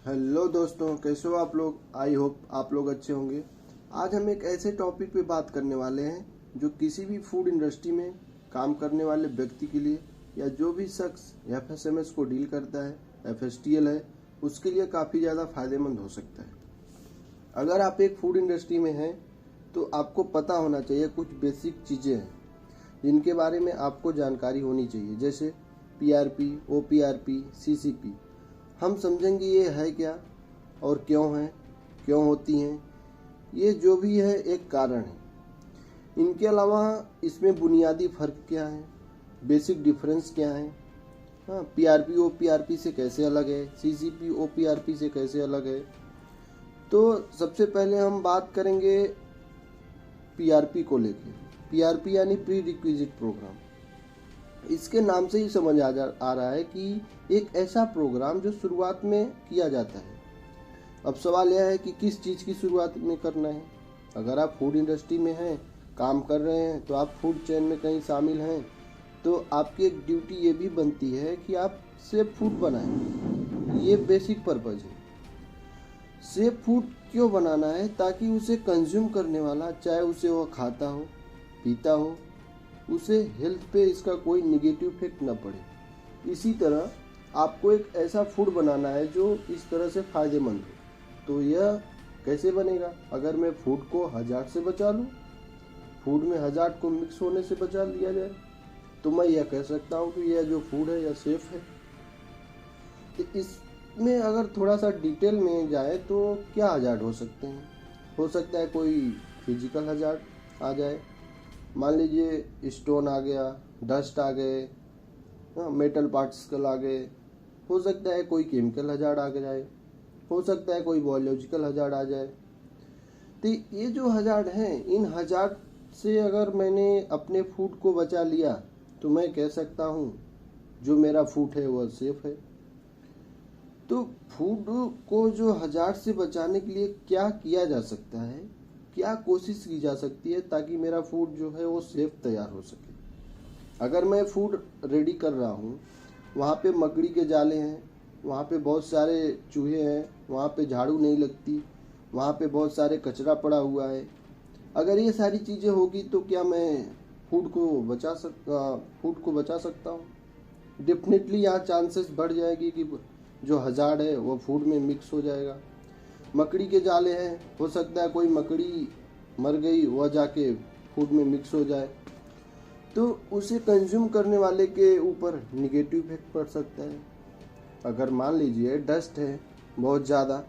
Hello दोस्तों, कैसे हो आप लोग। आई होप आप लोग अच्छे होंगे। आज हम एक ऐसे टॉपिक पे बात करने वाले हैं जो किसी भी फूड इंडस्ट्री में काम करने वाले व्यक्ति के लिए या जो भी शख्स एफएसएमएस को डील करता है, एफएसटीएल है, उसके लिए काफ़ी ज़्यादा फायदेमंद हो सकता है। अगर आप एक फूड इंडस्ट्री में हैं तो आपको पता होना चाहिए कुछ बेसिक चीज़ें हैं जिनके बारे में आपको जानकारी होनी चाहिए, जैसे पीआरपी, ओपीआरपी, सीसीपी। हम समझेंगे ये है क्या और क्यों होती हैं। ये जो भी है एक कारण है। इनके अलावा इसमें बुनियादी फ़र्क क्या है, बेसिक डिफरेंस क्या है। हाँ, पीआरपी ओपीआरपी से कैसे अलग है, सीसीपी ओपीआरपी से कैसे अलग है। तो सबसे पहले हम बात करेंगे पीआरपी को लेके। पीआरपी यानी प्री रिक्विजिट प्रोग्राम। इसके नाम से ही समझ आ रहा है कि एक ऐसा प्रोग्राम जो शुरुआत में किया जाता है। अब सवाल यह है कि किस चीज़ की शुरुआत में करना है। अगर आप फूड इंडस्ट्री में हैं, काम कर रहे हैं, तो आप फूड चेन में कहीं शामिल हैं, तो आपकी एक ड्यूटी ये भी बनती है कि आप सेफ फूड बनाएं। ये बेसिक पर्पज़ है। सेफ फूड क्यों बनाना है? ताकि उसे कंज्यूम करने वाला, चाहे उसे वह खाता हो, पीता हो, उसे हेल्थ पे इसका कोई निगेटिव इफेक्ट ना पड़े। इसी तरह आपको एक ऐसा फूड बनाना है जो इस तरह से फ़ायदेमंद हो। तो यह कैसे बनेगा? अगर मैं फूड को हजार्ड से बचा लूँ, फूड में हजार्ड को मिक्स होने से बचा लिया जाए, तो मैं यह कह सकता हूँ कि यह जो फूड है यह सेफ है। तो इसमें अगर थोड़ा सा डिटेल में जाए तो क्या हजार्ड हो सकते हैं? हो सकता है कोई फिजिकल हजार्ड आ जाए, मान लीजिए स्टोन आ गया, डस्ट आ गए, मेटल पार्टिकल आ गए। हो सकता है कोई केमिकल हजार्ड आ जाए, हो सकता है कोई बायोलॉजिकल हजार्ड आ जाए। तो ये जो हजार्ड हैं, इन हजार्ड से अगर मैंने अपने फूड को बचा लिया तो मैं कह सकता हूँ जो मेरा फूड है वह सेफ है। तो फूड को जो हजार्ड से बचाने के लिए क्या किया जा सकता है, क्या कोशिश की जा सकती है ताकि मेरा फूड जो है वो सेफ तैयार हो सके। अगर मैं फूड रेडी कर रहा हूँ, वहाँ पे मकड़ी के जाले हैं, वहाँ पे बहुत सारे चूहे हैं, वहाँ पे झाड़ू नहीं लगती, वहाँ पे बहुत सारे कचरा पड़ा हुआ है। अगर ये सारी चीज़ें होगी तो क्या मैं फूड को बचा सकता हूँ? डेफिनेटली यहाँ चांसेस बढ़ जाएगी कि जो हजार्ड है वो फूड में मिक्स हो जाएगा। मकड़ी के जाले हैं, हो सकता है कोई मकड़ी मर गई, वह जाके फूड में मिक्स हो जाए, तो उसे कंज्यूम करने वाले के ऊपर निगेटिव इफेक्ट पड़ सकता है। अगर मान लीजिए डस्ट है बहुत ज़्यादा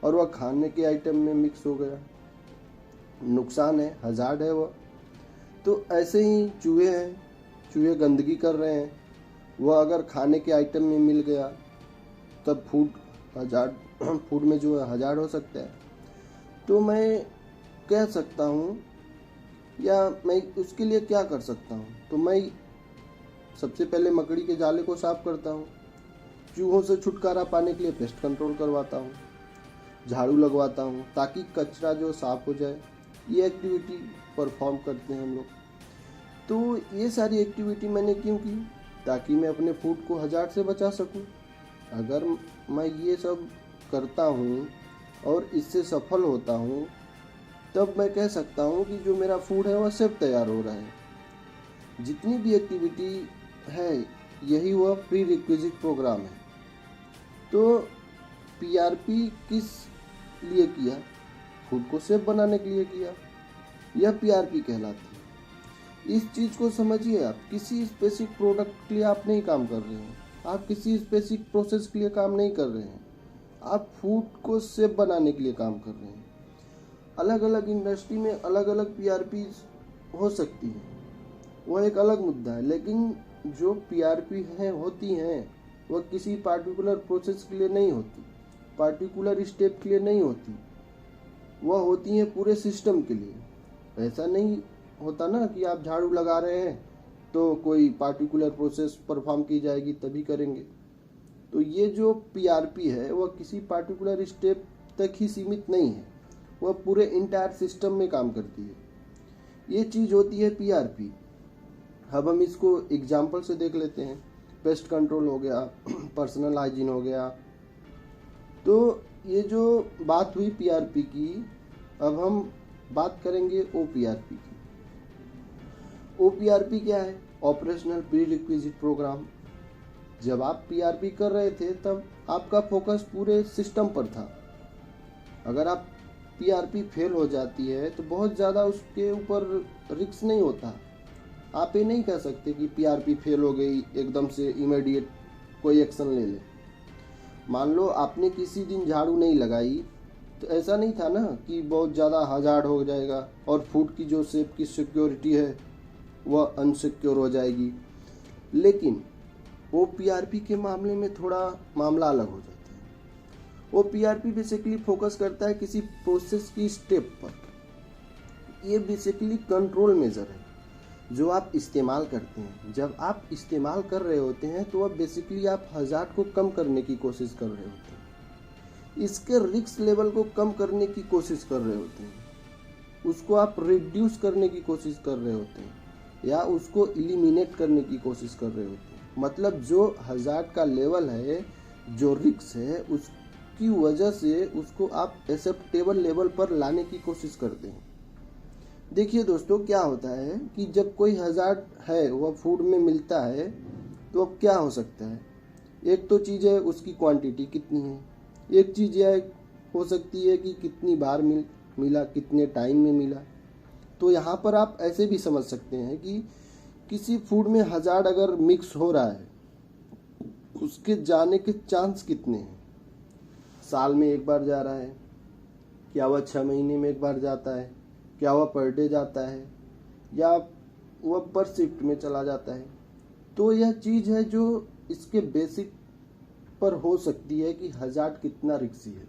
और वह खाने के आइटम में मिक्स हो गया, नुकसान है, हजार्ड है वह। तो ऐसे ही चूहे हैं, चूहे गंदगी कर रहे हैं, वह अगर खाने के आइटम में मिल गया तब फूड में जो है हजार्ड हो सकता है। तो मैं कह सकता हूँ, या मैं उसके लिए क्या कर सकता हूँ, तो मैं सबसे पहले मकड़ी के जाले को साफ करता हूँ, चूहों से छुटकारा पाने के लिए पेस्ट कंट्रोल करवाता हूँ, झाड़ू लगवाता हूँ ताकि कचरा जो साफ हो जाए। ये एक्टिविटी परफॉर्म करते हैं हम लोग। तो ये सारी एक्टिविटी मैंने क्यों की? ताकि मैं अपने फूड को हजार्ड से बचा सकूँ। अगर मैं ये सब करता हूँ और इससे सफल होता हूँ, तब मैं कह सकता हूँ कि जो मेरा फूड है वह सेफ तैयार हो रहा है। जितनी भी एक्टिविटी है, यही वह प्री रिक्विजिट प्रोग्राम है। तो पीआरपी किस लिए किया? फूड को सेफ बनाने के लिए किया। यह पीआरपी कहलाती है। इस चीज़ को समझिए। आप किसी स्पेसिफिक प्रोडक्ट के लिए आप नहीं काम कर रहे हैं, आप किसी स्पेसिफिक प्रोसेस के लिए काम नहीं कर रहे हैं, आप फूड को सेफ बनाने के लिए काम कर रहे हैं। अलग अलग इंडस्ट्री में अलग अलग पीआरपी हो सकती है, वह एक अलग मुद्दा है। लेकिन जो पीआरपी होती हैं वह किसी पार्टिकुलर प्रोसेस के लिए नहीं होती, पार्टिकुलर स्टेप के लिए नहीं होती, वह होती हैं पूरे सिस्टम के लिए। ऐसा नहीं होता ना कि आप झाड़ू लगा रहे हैं तो कोई पार्टिकुलर प्रोसेस परफॉर्म की जाएगी तभी करेंगे। तो ये जो पीआरपी है वह किसी पार्टिकुलर स्टेप तक ही सीमित नहीं है, वह पूरे इंटायर सिस्टम में काम करती है। ये चीज़ होती है पीआरपी। अब हम इसको एग्जाम्पल से देख लेते हैं। पेस्ट कंट्रोल हो गया, पर्सनल हाइजीन हो गया, तो ये जो बात हुई पीआरपी की, अब हम बात करेंगे ओपीआरपी की। ओपीआरपी क्या है? Operational prerequisite program. जब आप पीआरपी कर रहे थे तब आपका फोकस पूरे सिस्टम पर था। अगर आप पीआरपी फेल हो जाती है तो बहुत ज़्यादा उसके ऊपर रिस्क नहीं होता। आप ये नहीं कह सकते कि पीआरपी फेल हो गई एकदम से इमीडिएट कोई एक्शन ले ले। मान लो आपने किसी दिन झाड़ू नहीं लगाई तो ऐसा नहीं था ना कि बहुत ज़्यादा हजार्ड हो जाएगा और फूड की जो सेफ की सिक्योरिटी है वह अनसिक्योर हो जाएगी। लेकिन ओपीआरपी के मामले में थोड़ा मामला अलग हो जाता है। ओपीआरपी बेसिकली फोकस करता है किसी प्रोसेस की स्टेप पर। ये बेसिकली कंट्रोल मेजर है जो आप इस्तेमाल करते हैं। जब आप इस्तेमाल कर रहे होते हैं तो अब बेसिकली आप हजार्ड को कम करने की कोशिश कर रहे होते हैं, इसके रिस्क लेवल को कम करने की कोशिश कर रहे होते हैं, उसको आप रिड्यूस करने की कोशिश कर रहे होते हैं या उसको इलिमिनेट करने की कोशिश कर रहे होते हैं। मतलब जो हजार्ड का लेवल है, जो रिस्क है, उसकी वजह से उसको आप एक्सेप्टेबल लेवल पर लाने की कोशिश करते हैं। देखिए दोस्तों, क्या होता है कि जब कोई हजार्ड है वह फूड में मिलता है तो अब क्या हो सकता है? एक तो चीज़ है उसकी क्वांटिटी कितनी है, एक चीज़ यह हो सकती है कि कितनी बार मिला, कितने टाइम में मिला। तो यहाँ पर आप ऐसे भी समझ सकते हैं कि किसी फूड में हजार्ड अगर मिक्स हो रहा है उसके जाने के चांस कितने हैं। साल में एक बार जा रहा है, क्या वह 6 महीने में एक बार जाता है, क्या वह पर डे जाता है, या वह पर शिफ्ट में चला जाता है। तो यह चीज़ है जो इसके बेसिक पर हो सकती है कि हजार्ड कितना रिस्की है।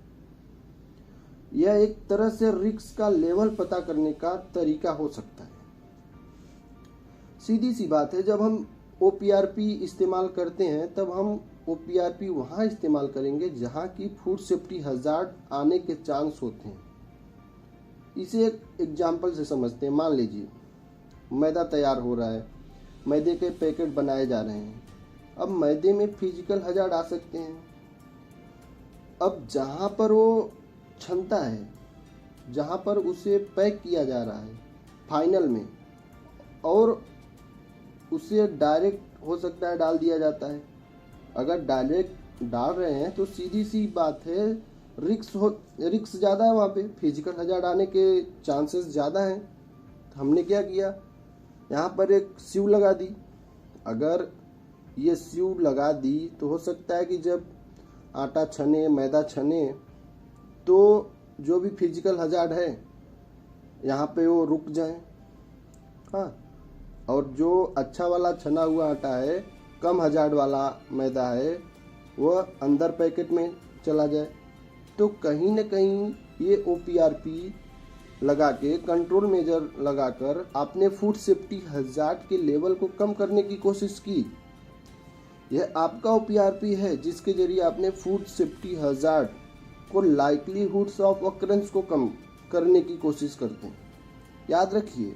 यह एक तरह से रिस्क का लेवल पता करने का तरीका हो सकता है। सीधी सी बात है, जब हम ओपीआरपी इस्तेमाल करते हैं तब हम ओपीआरपी वहाँ इस्तेमाल करेंगे जहाँ की फूड सेफ्टी हजार्ड आने के चांस होते हैं। इसे एक एग्जाम्पल से समझते हैं। मान लीजिए मैदा तैयार हो रहा है, मैदे के पैकेट बनाए जा रहे हैं। अब मैदे में फिजिकल हजार्ड आ सकते हैं। अब जहाँ पर वो छनता है, जहाँ पर उसे पैक किया जा रहा है फाइनल में, और उसे डायरेक्ट हो सकता है डाल दिया जाता है। अगर डायरेक्ट डाल रहे हैं तो सीधी सी बात है रिक्स ज़्यादा है, वहाँ पे फिजिकल हजार्ड आने के चांसेस ज़्यादा हैं। तो हमने क्या किया, यहाँ पर एक स्यू लगा दी। अगर ये स्यू लगा दी तो हो सकता है कि जब आटा छने, मैदा छने, तो जो भी फिजिकल हजार्ड है यहाँ पे वो रुक जाए। हाँ, और जो अच्छा वाला छना हुआ आटा है, कम हजार्ड वाला मैदा है, वह अंदर पैकेट में चला जाए। तो कहीं न कहीं ये ओपीआरपी लगा के, कंट्रोल मेजर लगाकर आपने फूड सेफ्टी हजार्ड के लेवल को कम करने की कोशिश की। यह आपका ओपीआरपी है जिसके जरिए आपने फूड सेफ्टी हजार्ड को, लाइक्लीहुड्स ऑफ ऑकरेंस को कम करने की कोशिश करते हैं। याद रखिए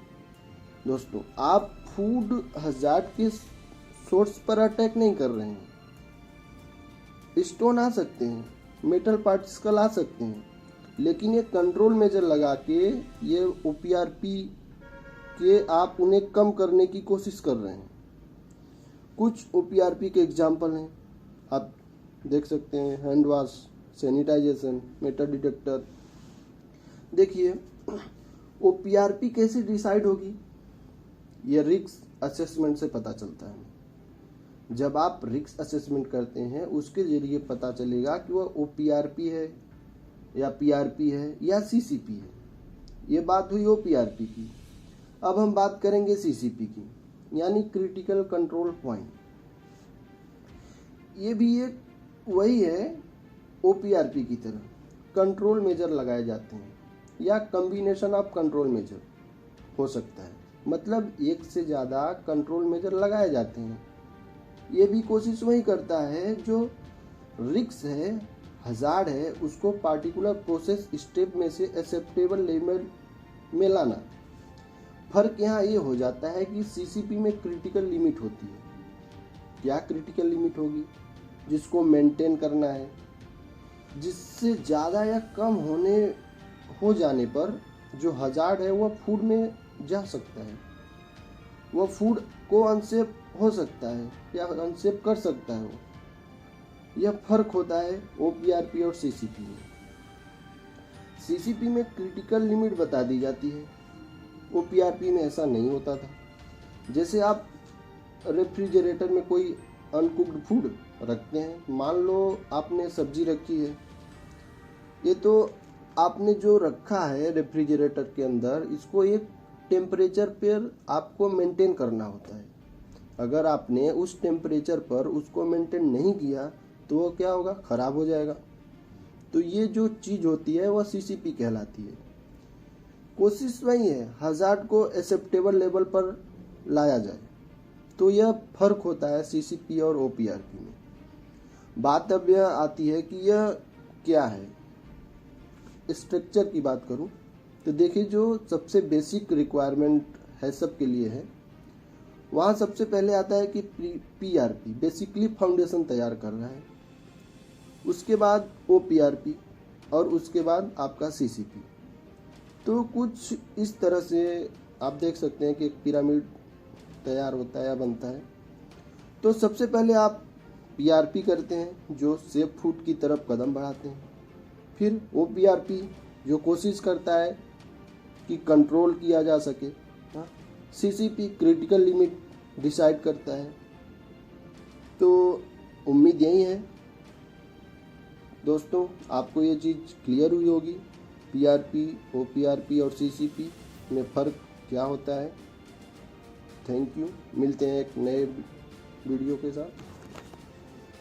दोस्तों, आप फूड हजार्ड के सोर्स पर अटैक नहीं कर रहे हैं। स्टोन आ सकते हैं, मेटल पार्टिकल आ सकते हैं, लेकिन ये कंट्रोल मेजर लगा के, ये ओपीआरपी के आप उन्हें कम करने की कोशिश कर रहे हैं। कुछ ओपीआरपी के एग्जाम्पल हैं, आप देख सकते हैं, hand wash, sanitization, metal detector. देखिए ओपीआरपी कैसे डिसाइड होगी, ये रिस्क असेसमेंट से पता चलता है। जब आप रिस्क असेसमेंट करते हैं उसके जरिए पता चलेगा कि वह ओपीआरपी है या पीआरपी है या सीसीपी है। ये बात हुई ओपीआरपी की। अब हम बात करेंगे सीसीपी की, यानी क्रिटिकल कंट्रोल पॉइंट। ये भी एक वही है ओपीआरपी की तरह, कंट्रोल मेजर लगाए जाते हैं या कॉम्बिनेशन ऑफ कंट्रोल मेजर हो सकता है। मतलब एक से ज़्यादा कंट्रोल मेजर लगाए जाते हैं। ये भी कोशिश वही करता है जो रिस्क है, हजार्ड है, उसको पार्टिकुलर प्रोसेस स्टेप में से एक्सेप्टेबल लेवल में लाना। फर्क यहाँ ये हो जाता है कि सीसीपी में क्रिटिकल लिमिट होती है। क्या क्रिटिकल लिमिट होगी जिसको मेंटेन करना है? जिससे ज़्यादा या कम हो जाने पर जो हजार्ड है वह फूड में जा सकता है, वह फूड को अनसेफ हो सकता है या अनसेफ कर सकता है। यह फर्क होता है ओपीआरपी और सीसीपी में। सीसीपी में क्रिटिकल लिमिट बता दी जाती है, ओपीआरपी में ऐसा नहीं होता था। जैसे आप रेफ्रिजरेटर में कोई अनकुक्ड फूड रखते हैं, मान लो आपने सब्जी रखी है, ये तो आपने जो रखा है रेफ्रिजरेटर के अंदर, इसको एक टेम्परेचर पर आपको मेंटेन करना होता है। अगर आपने उस टेम्परेचर पर उसको मेंटेन नहीं किया तो वो क्या होगा, ख़राब हो जाएगा। तो ये जो चीज़ होती है वह सीसीपी कहलाती है। कोशिश वही है, हजार्ड को एक्सेप्टेबल लेवल पर लाया जाए। तो यह फर्क होता है सीसीपी और ओपीआरपी में। बात अब यह आती है कि यह क्या है। स्ट्रक्चर की बात करूं तो देखिए, जो सबसे बेसिक रिक्वायरमेंट है सबके लिए है, वहाँ सबसे पहले आता है कि पीआरपी बेसिकली फाउंडेशन तैयार कर रहा है, उसके बाद ओपीआरपी और उसके बाद आपका सीसीपी। तो कुछ इस तरह से आप देख सकते हैं कि एक पिरामिड तैयार होता है या बनता है। तो सबसे पहले आप पीआरपी करते हैं जो सेफ फूड की तरफ कदम बढ़ाते हैं, फिर ओपीआरपी जो कोशिश करता है कि कंट्रोल किया जा सके, सीसीपी क्रिटिकल लिमिट डिसाइड करता है। तो उम्मीद यही है दोस्तों आपको ये चीज़ क्लियर हुई होगी, पीआरपी, ओपीआरपी और सीसीपी में फ़र्क क्या होता है। थैंक यू, मिलते हैं एक नए वीडियो के साथ।